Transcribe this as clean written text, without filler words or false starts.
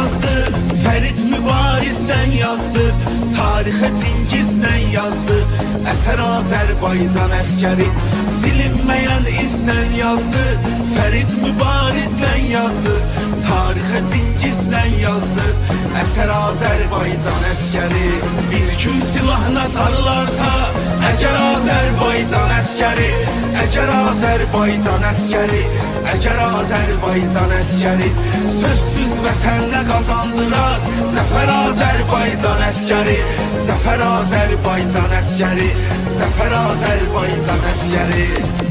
yazdı, Ferit Mübariz'den yazdı, tarixə Cingizlə yazdı. Əsər Azərbaycan əskəri silinməyən izlə yazdı, Ferit Mübarizlə yazdı, tarixə Cingizlə yazdı. Əsər Azərbaycan əskəri bir gün silahına sarılarsa, əgər Azərbaycan əskəri, əgər Azərbaycan əskəri, əgər Azərbaycan əskəri sözsüz vətənlə qazandırar. Zəfər Azərbaycan əskəri, Zəfər Azərbaycan əskəri, Zəfər Azərbaycan əskəri.